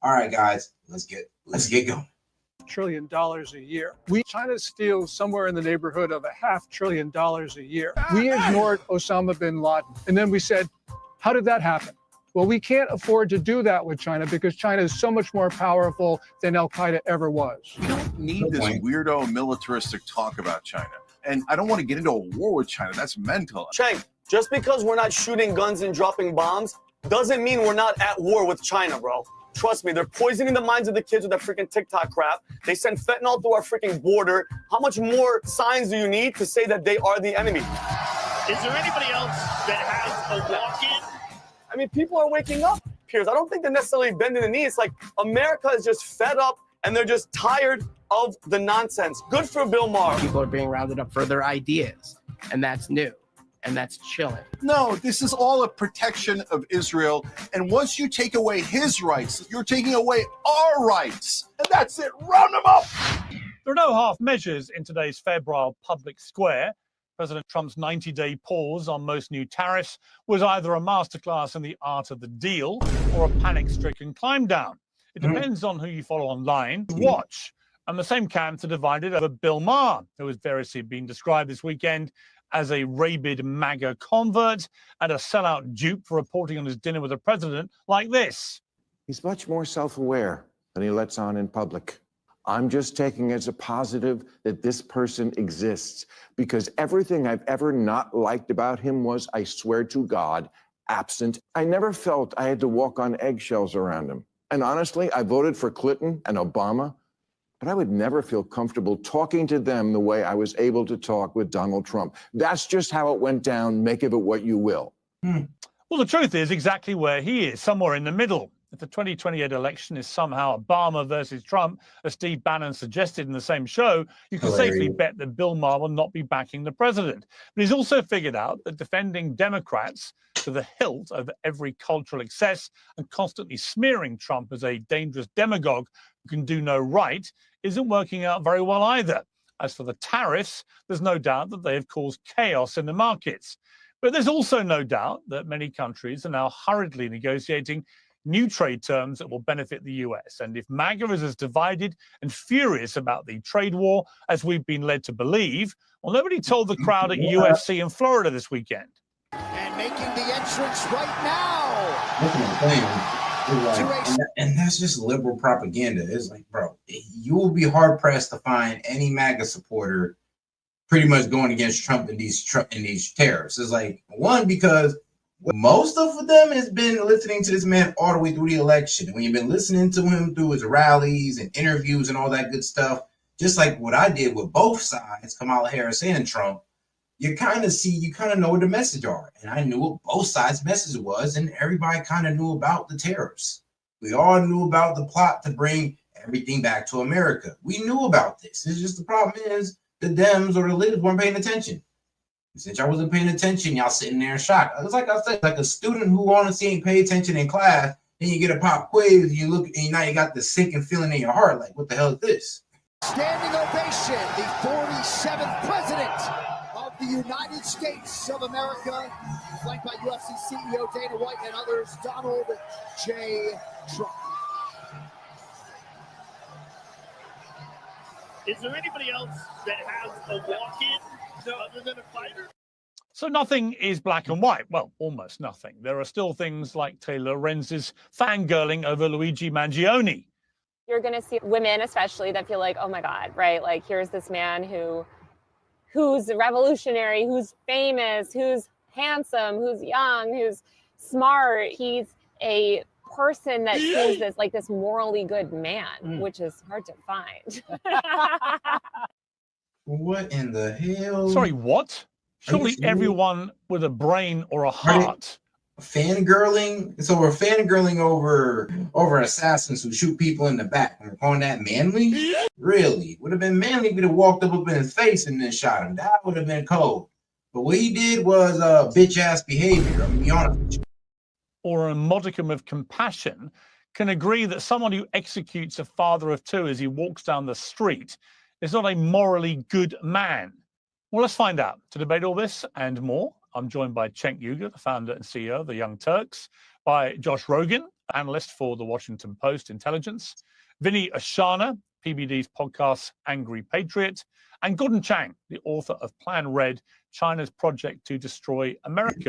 All right, guys, let's get going. $1 trillion a year. China steals somewhere in the neighborhood of $500 billion a year. We ignored Osama bin Laden, and then we said, how did that happen? Well, we can't afford to do that with China because China is so much more powerful than Al-Qaeda ever was. We don't need this weirdo militaristic talk about China. And I don't want to get into a war with China. That's mental. Cheng, just because we're not shooting guns and dropping bombs doesn't mean we're not at war with China, bro. Trust me, they're poisoning the minds of the kids with that freaking TikTok crap. They send fentanyl through our freaking border. How much more signs do you need to say that they are the enemy? Is there anybody else that has a walk-in? I mean, people are waking up, Piers. I don't think they're necessarily bending the knee. It's like America is just fed up and they're just tired of the nonsense. Good for Bill Maher. People are being rounded up for their ideas, and that's new, and that's chilling. No, this is all a protection of Israel. And once you take away his rights, you're taking away our rights. And that's it. Round them up. There are no half measures in today's febrile public square. President Trump's 90-day pause on most new tariffs was either a masterclass in the art of the deal or a panic-stricken climb down. It depends on who you follow online. Watch. And the same camps are divided over Bill Maher, who has variously been described this weekend as a rabid MAGA convert and a sellout dupe for reporting on his dinner with the president like this. He's much more self-aware than he lets on in public. I'm just taking as a positive that this person exists because everything I've ever not liked about him was, I swear to God, absent. I never felt I had to walk on eggshells around him. And honestly, I voted for Clinton and Obama, but I would never feel comfortable talking to them the way I was able to talk with Donald Trump. That's just how it went down. Make of it what you will. Well, the truth is exactly where he is, somewhere in the middle. If the 2028 election is somehow Obama versus Trump, as Steve Bannon suggested in the same show, you can safely bet that Bill Maher will not be backing the president. But he's also figured out that defending Democrats to the hilt over every cultural excess and constantly smearing Trump as a dangerous demagogue who can do no right isn't working out very well either. As for the tariffs, there's no doubt that they have caused chaos in the markets. But there's also no doubt that many countries are now hurriedly negotiating new trade terms that will benefit the US. And if MAGA is as divided and furious about the trade war as we've been led to believe, well, nobody told the crowd at UFC in Florida this weekend. And making the entrance right now. Look at him playing. And that's just liberal propaganda. It's like, bro, you will be hard pressed to find any MAGA supporter pretty much going against Trump in these tariffs. It's like, one, because most of them has been listening to this man all the way through the election. And when you've been listening to him through his rallies and interviews and all that good stuff, just like what I did with both sides, Kamala Harris and Trump, you kind of know what the message are. And I knew what both sides' message was, and everybody kind of knew about the tariffs. We all knew about the plot to bring everything back to America. We knew about this. It's just the problem is the Dems or the libs weren't paying attention. Since y'all wasn't paying attention, y'all sitting there in shock. It's like I said, like a student who honestly ain't pay attention in class, then you get a pop quiz, and you look, and now you got the sinking feeling in your heart, like, what the hell is this? Standing ovation, the 47th president of the United States of America, flanked by UFC CEO Dana White and others, Donald J. Trump. Is there anybody else that has a walk-in other than a fighter? So nothing is black and white. Well, almost nothing. There are still things like Taylor Lorenz's fangirling over Luigi Mangione. You're going to see women especially that feel like, oh my God, right? Like, here's this man who's revolutionary, who's famous, who's handsome, who's young, who's smart. He's a person that seems this morally good man, which is hard to find. What in the hell? Sorry, what? Surely everyone with a brain or a heart. Fangirling? So we're fangirling over assassins who shoot people in the back. And we're calling that manly? Really? Would have been manly if he'd have walked up in his face and then shot him. That would have been cold. But what he did was bitch-ass behavior. I'm gonna be honest with you. Or a modicum of compassion can agree that someone who executes a father of two as he walks down the street is not a morally good man. Well, let's find out. To debate all this and more, I'm joined by Cenk Uygur, the founder and CEO of the Young Turks, by Josh Rogin, analyst for the Washington Post Intelligence, Vinny Ashana, PBD's podcast Angry Patriot, and Gordon Chang, the author of Plan Red, China's project to destroy America.